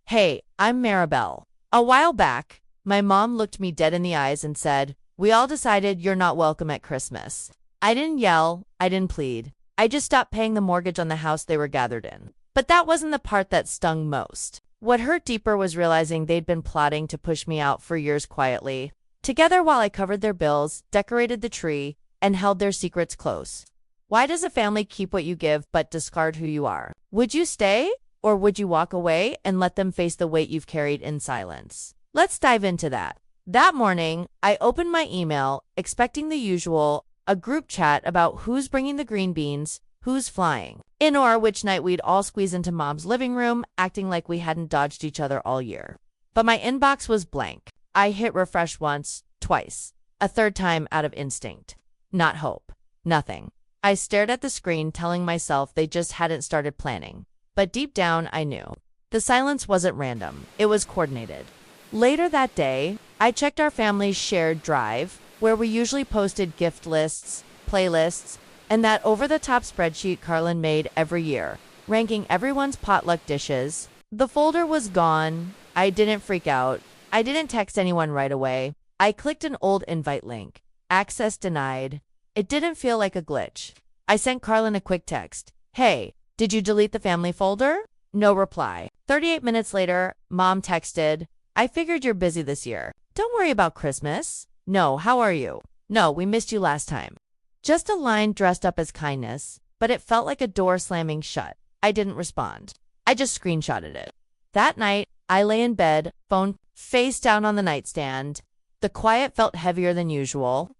Hey, I'm Maribel. A while back, my mom looked me dead in the eyes and said, "We all decided you're not welcome at Christmas." I didn't yell, I didn't plead. I just stopped paying the mortgage on the house they were gathered in. But that wasn't the part that stung most. What hurt deeper was realizing they'd been plotting to push me out for years quietly, together while I covered their bills, decorated the tree, and held their secrets close. Why does a family keep what you give but discard who you are? Would you stay? Or would you walk away and let them face the weight you've carried in silence? Let's dive into that. That morning, I opened my email, expecting the usual, a group chat about who's bringing the green beans, who's flying, in or which night we'd all squeeze into mom's living room, acting like we hadn't dodged each other all year. But my inbox was blank. I hit refresh once, twice, a third time out of instinct. Not hope. Nothing. I stared at the screen, telling myself they just hadn't started planning. But deep down, I knew. The silence wasn't random. It was coordinated. Later that day, I checked our family's shared drive, where we usually posted gift lists, playlists, and that over-the-top spreadsheet Carlin made every year, ranking everyone's potluck dishes. The folder was gone. I didn't freak out. I didn't text anyone right away. I clicked an old invite link. Access denied. It didn't feel like a glitch. I sent Carlin a quick text. "Hey, did you delete the family folder?" No reply. 38 minutes later, Mom texted, "I figured you're busy this year. Don't worry about Christmas." "No, how are you?" "No, we missed you last time." Just a line dressed up as kindness, but it felt like a door slamming shut. I didn't respond. I just screenshotted it. That night, I lay in bed, phone face down on the nightstand. The quiet felt heavier than usual.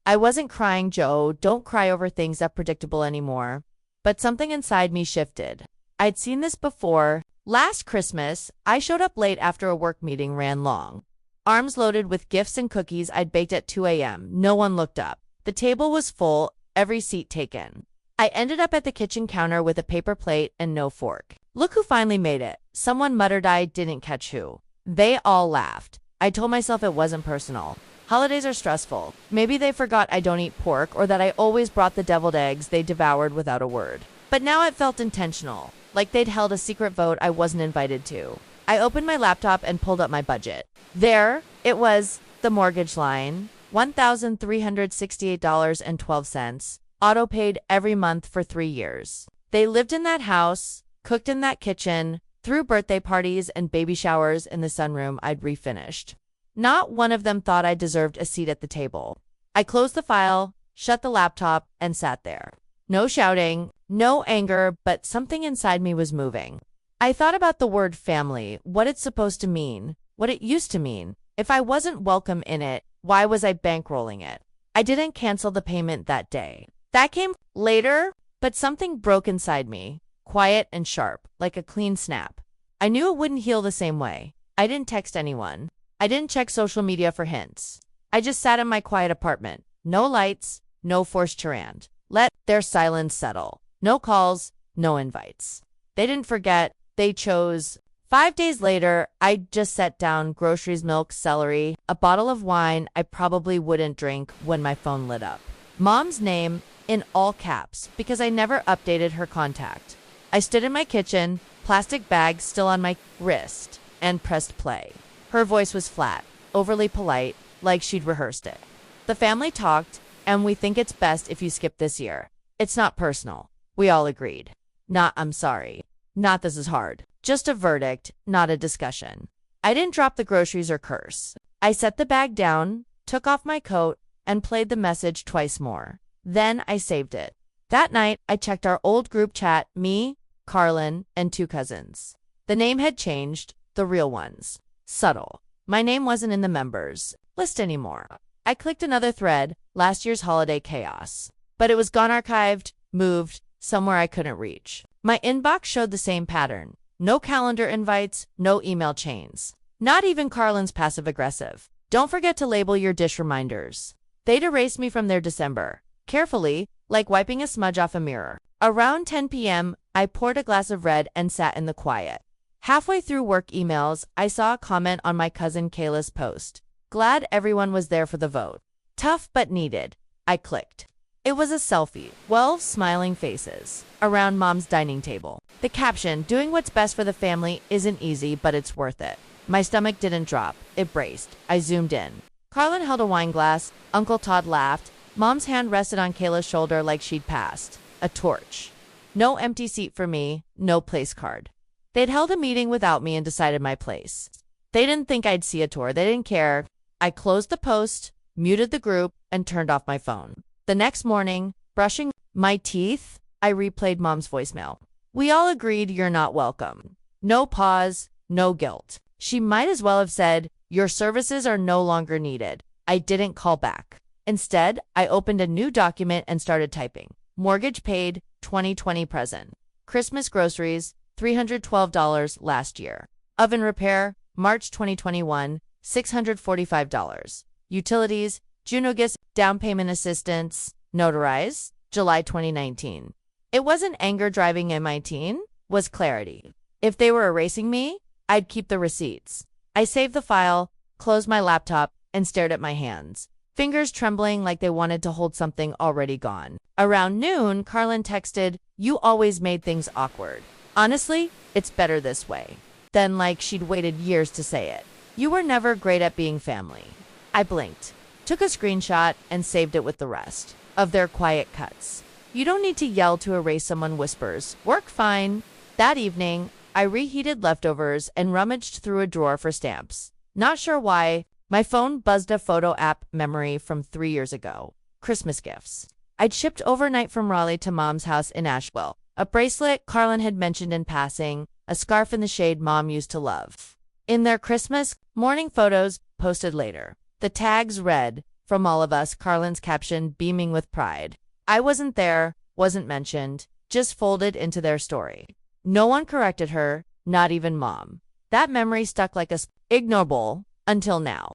I wasn't crying, Joe, don't cry over things that predictable anymore. But something inside me shifted. I'd seen this before. Last Christmas, I showed up late after a work meeting ran long. Arms loaded with gifts and cookies I'd baked at 2 a.m. No one looked up. The table was full, every seat taken. I ended up at the kitchen counter with a paper plate and no fork. "Look who finally made it." Someone muttered I didn't catch who. They all laughed. I told myself it wasn't personal. Holidays are stressful. Maybe they forgot I don't eat pork or that I always brought the deviled eggs they devoured without a word. But now it felt intentional, like they'd held a secret vote I wasn't invited to. I opened my laptop and pulled up my budget. There, it was, the mortgage line, $1,368.12, auto-paid every month for 3 years. They lived in that house, cooked in that kitchen, threw birthday parties and baby showers in the sunroom I'd refinished. Not one of them thought I deserved a seat at the table. I closed the file, shut the laptop, and sat there. No shouting, no anger, but something inside me was moving. I thought about the word family, what it's supposed to mean, what it used to mean. If I wasn't welcome in it, why was I bankrolling it? I didn't cancel the payment that day. That came later, but something broke inside me, quiet and sharp, like a clean snap. I knew it wouldn't heal the same way. I didn't text anyone. I didn't check social media for hints. I just sat in my quiet apartment. No lights, no forced charade. Let their silence settle. No calls, no invites. They didn't forget. They chose. 5 days later, I just set down groceries, milk, celery, a bottle of wine I probably wouldn't drink when my phone lit up. Mom's name in all caps because I never updated her contact. I stood in my kitchen, plastic bag still on my wrist, and pressed play. Her voice was flat, overly polite, like she'd rehearsed it. "The family talked, and we think it's best if you skip this year. It's not personal." We all agreed. Not "I'm sorry." Not "this is hard." Just a verdict, not a discussion. I didn't drop the groceries or curse. I set the bag down, took off my coat, and played the message twice more. Then I saved it. That night, I checked our old group chat, me, Carlin, and 2 cousins. The name had changed, the real ones. Subtle. My name wasn't in the members list anymore. I clicked another thread, last year's holiday chaos. But it was gone, archived, moved, somewhere I couldn't reach. My inbox showed the same pattern. No calendar invites, no email chains. Not even Carlin's passive-aggressive. "Don't forget to label your dish reminders." They'd erased me from their December. Carefully, like wiping a smudge off a mirror. Around 10 p.m., I poured a glass of red and sat in the quiet. Halfway through work emails, I saw a comment on my cousin Kayla's post. "Glad everyone was there for the vote. Tough but needed." I clicked. It was a selfie, 12 smiling faces, around mom's dining table. The caption, "Doing what's best for the family isn't easy, but it's worth it." My stomach didn't drop, it braced. I zoomed in. Carlin held a wine glass, Uncle Todd laughed, Mom's hand rested on Kayla's shoulder like she'd passed. A torch. No empty seat for me, no place card. They'd held a meeting without me and decided my place. They didn't think I'd see a tour, they didn't care. I closed the post, muted the group, and turned off my phone. The next morning, brushing my teeth, I replayed Mom's voicemail. "We all agreed you're not welcome." No pause, no guilt. She might as well have said, "Your services are no longer needed." I didn't call back. Instead, I opened a new document and started typing. Mortgage paid, 2020 present. Christmas groceries, $312 last year. Oven repair, March 2021, $645. Utilities, Junogis down payment assistance, notarize, July 2019. It wasn't anger driving in my teen, was clarity. If they were erasing me, I'd keep the receipts. I saved the file, closed my laptop, and stared at my hands, fingers trembling like they wanted to hold something already gone. Around noon, Carlin texted, "You always made things awkward. Honestly, it's better this way." Then, like she'd waited years to say it, "You were never great at being family." I blinked, took a screenshot, and saved it with the rest of their quiet cuts. You don't need to yell to erase someone whispers. Work fine. That evening, I reheated leftovers and rummaged through a drawer for stamps. Not sure why, my phone buzzed a photo app memory from 3 years ago. Christmas gifts. I'd shipped overnight from Raleigh to Mom's house in Asheville. A bracelet Carlin had mentioned in passing, a scarf in the shade Mom used to love. In their Christmas morning photos, posted later. The tags read, "From all of us," Carlin's caption beaming with pride. I wasn't there, wasn't mentioned, just folded into their story. No one corrected her, not even Mom. That memory stuck like a ignoble until now.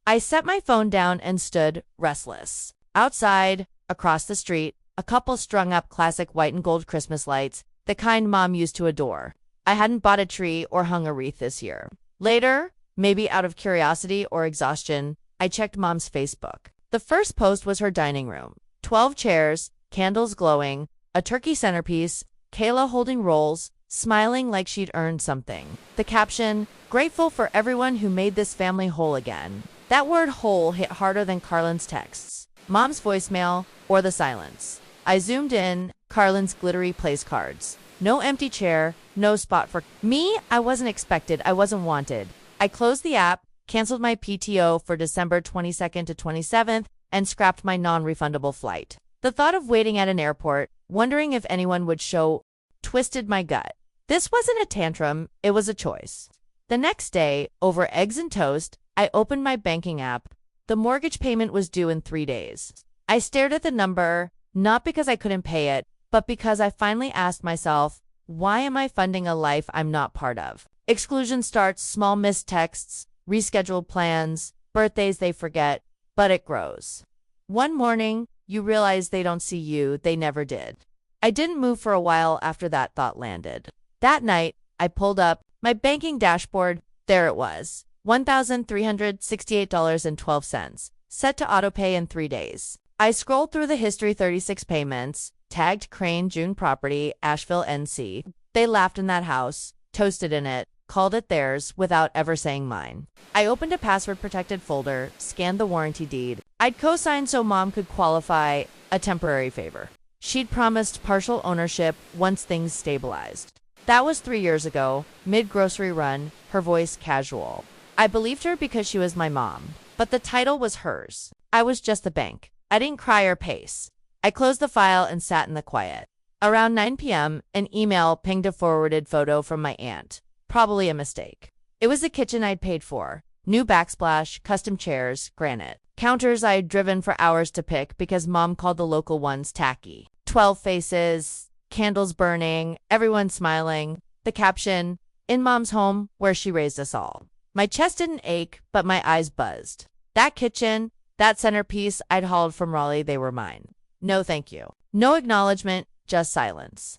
I set my phone down and stood, restless. Outside, across the street, a couple strung up classic white and gold Christmas lights, the kind Mom used to adore. I hadn't bought a tree or hung a wreath this year. Later, maybe out of curiosity or exhaustion, I checked Mom's Facebook. The first post was her dining room. 12 chairs, candles glowing, a turkey centerpiece, Kayla holding rolls, smiling like she'd earned something. The caption, "Grateful for everyone who made this family whole again." That word whole hit harder than Carlin's texts, Mom's voicemail, or the silence. I zoomed in, Carlin's glittery place cards. No empty chair, no spot for me. I wasn't expected, I wasn't wanted. I closed the app, canceled my PTO for December 22nd to 27th, and scrapped my non-refundable flight. The thought of waiting at an airport, wondering if anyone would show, twisted my gut. This wasn't a tantrum, it was a choice. The next day, over eggs and toast, I opened my banking app. The mortgage payment was due in 3 days. I stared at the number, not because I couldn't pay it, but because I finally asked myself, why am I funding a life I'm not part of? Exclusion starts, small missed texts, rescheduled plans, birthdays they forget, but it grows. One morning, you realize they don't see you, they never did. I didn't move for a while after that thought landed. That night, I pulled up my banking dashboard. There it was, $1,368.12, set to autopay in 3 days. I scrolled through the history, 36 payments, tagged Crane June property, Asheville, NC. They laughed in that house, toasted in it, called it theirs without ever saying mine. I opened a password-protected folder, scanned the warranty deed. I'd co-signed so Mom could qualify a temporary favor. She'd promised partial ownership once things stabilized. That was 3 years ago, mid-grocery run, her voice casual. I believed her because she was my mom, but the title was hers. I was just the bank. I didn't cry or pace. I closed the file and sat in the quiet. Around 9 p.m., an email pinged a forwarded photo from my aunt. Probably a mistake. It was the kitchen I'd paid for. New backsplash, custom chairs, granite. Counters I'd driven for hours to pick because Mom called the local ones tacky. 12 faces, candles burning, everyone smiling. The caption, "In Mom's home, where she raised us all." My chest didn't ache, but my eyes buzzed. That kitchen, that centerpiece I'd hauled from Raleigh, they were mine. No thank you. No acknowledgement, just silence.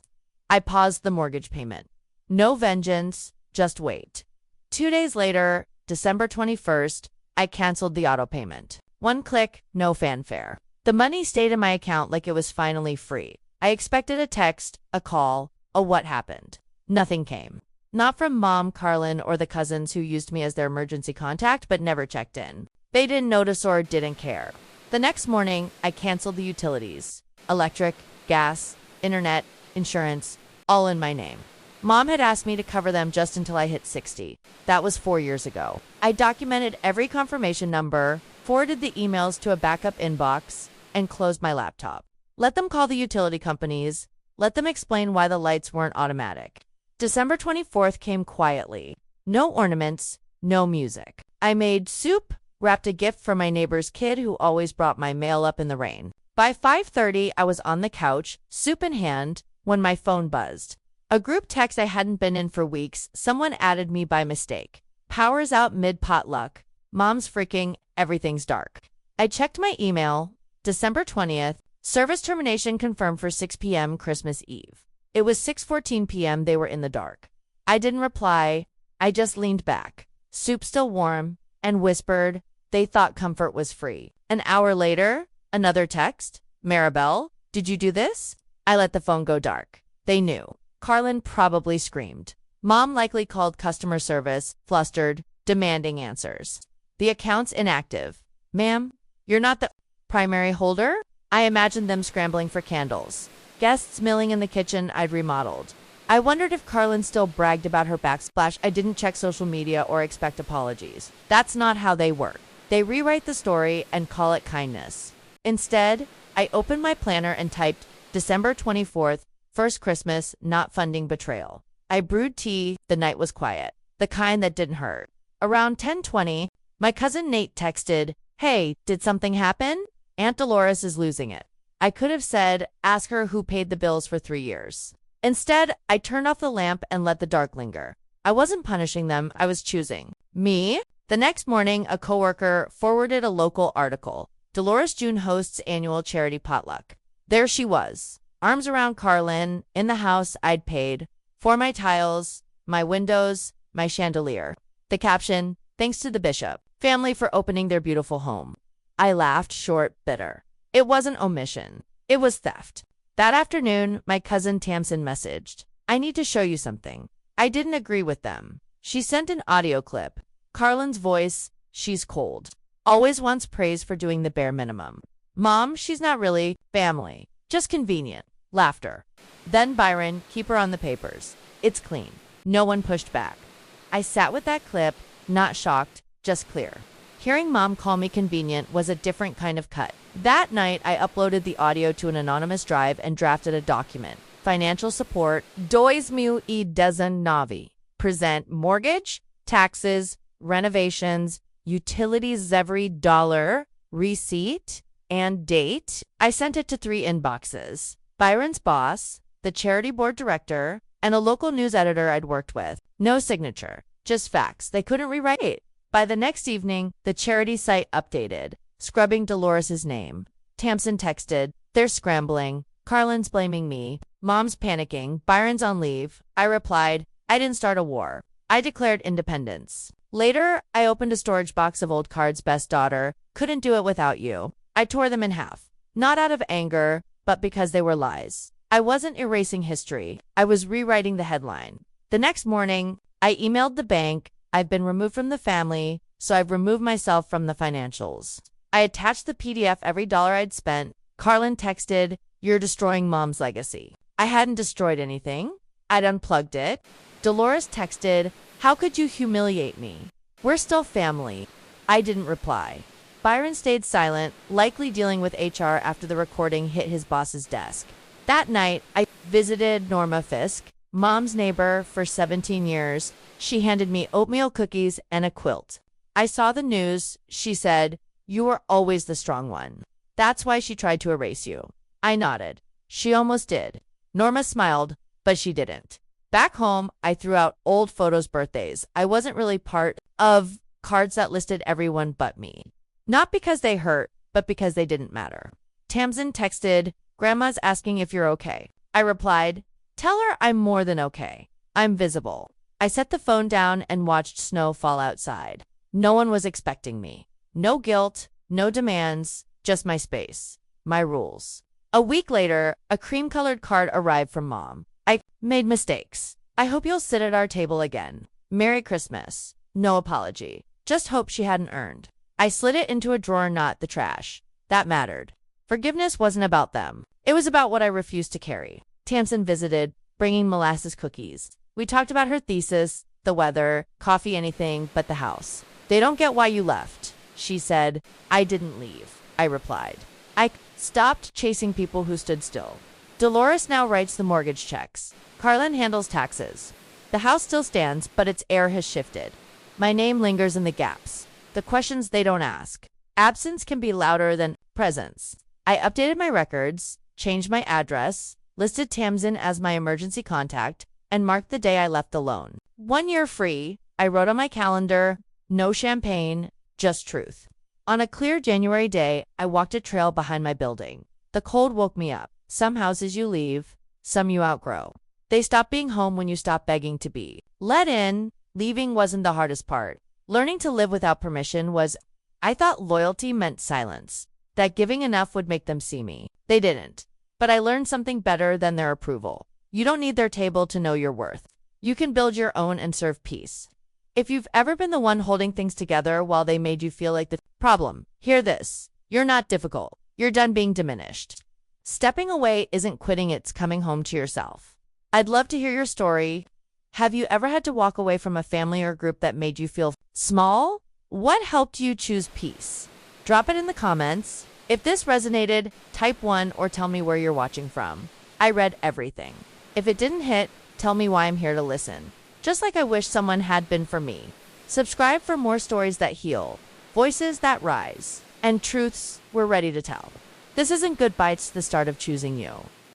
I paused the mortgage payment. No vengeance, just wait. 2 days later, December 21st, I canceled the auto payment. One click, no fanfare. The money stayed in my account like it was finally free. I expected a text, a call, a what happened. Nothing came. Not from Mom, Carlin, or the cousins who used me as their emergency contact but never checked in. They didn't notice or didn't care. The next morning, I canceled the utilities. Electric, gas, internet, insurance, all in my name. Mom had asked me to cover them just until I hit 60. That was 4 years ago. I documented every confirmation number, forwarded the emails to a backup inbox, and closed my laptop. Let them call the utility companies. Let them explain why the lights weren't automatic. December 24th came quietly. No ornaments, no music. I made soup, wrapped a gift for my neighbor's kid who always brought my mail up in the rain. By 5:30, I was on the couch, soup in hand, when my phone buzzed. A group text I hadn't been in for weeks. Someone added me by mistake. Power's out mid-potluck. Mom's freaking, everything's dark. I checked my email. December 20th, service termination confirmed for 6 p.m. Christmas Eve. It was 6:14 p.m. They were in the dark. I didn't reply. I just leaned back, soup still warm, and whispered, they thought comfort was free. An hour later, another text. Maribel, did you do this? I let the phone go dark. They knew. Carlin probably screamed. Mom likely called customer service, flustered, demanding answers. The account's inactive. Ma'am, you're not the primary holder? I imagined them scrambling for candles. Guests milling in the kitchen I'd remodeled. I wondered if Carlin still bragged about her backsplash. I didn't check social media or expect apologies. That's not how they work. They rewrite the story and call it kindness. Instead, I opened my planner and typed December 24th, first Christmas, not funding betrayal. I brewed tea. The night was quiet, the kind that didn't hurt. Around 10:20, my cousin Nate texted, hey, did something happen? Aunt Dolores is losing it. I could have said, ask her who paid the bills for 3 years. Instead, I turned off the lamp and let the dark linger. I wasn't punishing them, I was choosing me. The next morning, a coworker forwarded a local article. Dolores June hosts annual charity potluck. There she was, arms around Carlin, in the house I'd paid, for my tiles, my windows, my chandelier. The caption, thanks to the bishop, family for opening their beautiful home. I laughed, short, bitter. It wasn't omission. It was theft. That afternoon, my cousin Tamsin messaged, I need to show you something. I didn't agree with them. She sent an audio clip. Carlin's voice, she's cold. Always wants praise for doing the bare minimum. Mom, she's not really family. Just convenient. Laughter. Then Byron, keep her on the papers. It's clean. No one pushed back. I sat with that clip, not shocked, just clear. Hearing Mom call me convenient was a different kind of cut. That night, I uploaded the audio to an anonymous drive and drafted a document. Financial support, 2019. Present mortgage, taxes, renovations, utilities every dollar, receipt, and date. I sent it to 3 inboxes. Byron's boss, the charity board director, and a local news editor I'd worked with. No signature, just facts. They couldn't rewrite it. By the next evening, the charity site updated, scrubbing Dolores's name. Tamsin texted, they're scrambling. Carlin's blaming me. Mom's panicking. Byron's on leave. I replied, I didn't start a war. I declared independence. Later, I opened a storage box of old cards. Best daughter, couldn't do it without you. I tore them in half. Not out of anger, but because they were lies. I wasn't erasing history. I was rewriting the headline. The next morning, I emailed the bank. I've been removed from the family, so I've removed myself from the financials. I attached the PDF every dollar I'd spent. Carlin texted, you're destroying Mom's legacy. I hadn't destroyed anything. I'd unplugged it. Dolores texted, how could you humiliate me? We're still family. I didn't reply. Byron stayed silent, likely dealing with HR after the recording hit his boss's desk. That night, I visited Norma Fisk, Mom's neighbor for 17 years. She handed me oatmeal cookies and a quilt. I saw the news. She said, you were always the strong one. That's why she tried to erase you. I nodded. She almost did. Norma smiled, but she didn't. Back home, I threw out old photos, birthdays. I wasn't really part of cards that listed everyone but me. Not because they hurt, but because they didn't matter. Tamsin texted, Grandma's asking if you're okay. I replied, tell her I'm more than okay. I'm visible. I set the phone down and watched snow fall outside. No one was expecting me. No guilt, no demands, just my space. my rules. A week later, a cream-colored card arrived from Mom. I made mistakes. I hope you'll sit at our table again. Merry Christmas. No apology. Just hope she hadn't earned. I slid it into a drawer, not the trash. That mattered. Forgiveness wasn't about them. It was about what I refused to carry. Tamsin visited, bringing molasses cookies. We talked about her thesis, the weather, coffee, anything but the house. They don't get why you left, she said. I didn't leave, I replied. I stopped chasing people who stood still. Dolores now writes the mortgage checks. Carlin handles taxes. The house still stands, but its air has shifted. My name lingers in the gaps. The questions they don't ask. Absence can be louder than presence. I updated my records, changed my address, listed Tamsin as my emergency contact, and marked the day I left alone. 1 year free, I wrote on my calendar, no champagne, just truth. On a clear January day, I walked a trail behind my building. The cold woke me up. Some houses you leave, some you outgrow. They stop being home when you stop begging to be let in. Leaving wasn't the hardest part. Learning to live without permission was. I thought loyalty meant silence, that giving enough would make them see me. They didn't. But I learned something better than their approval. You don't need their table to know your worth. You can build your own and serve peace. If you've ever been the one holding things together while they made you feel like the problem, hear this. You're not difficult. You're done being diminished. Stepping away isn't quitting, it's coming home to yourself. I'd love to hear your story. Have you ever had to walk away from a family or group that made you feel small? What helped you choose peace? Drop it in the comments. If this resonated, type 1 or tell me where you're watching from. I read everything. If it didn't hit, tell me why I'm here to listen. Just like I wish someone had been for me. Subscribe for more stories that heal, voices that rise, and truths we're ready to tell. This isn't goodbye, it's the start of choosing you.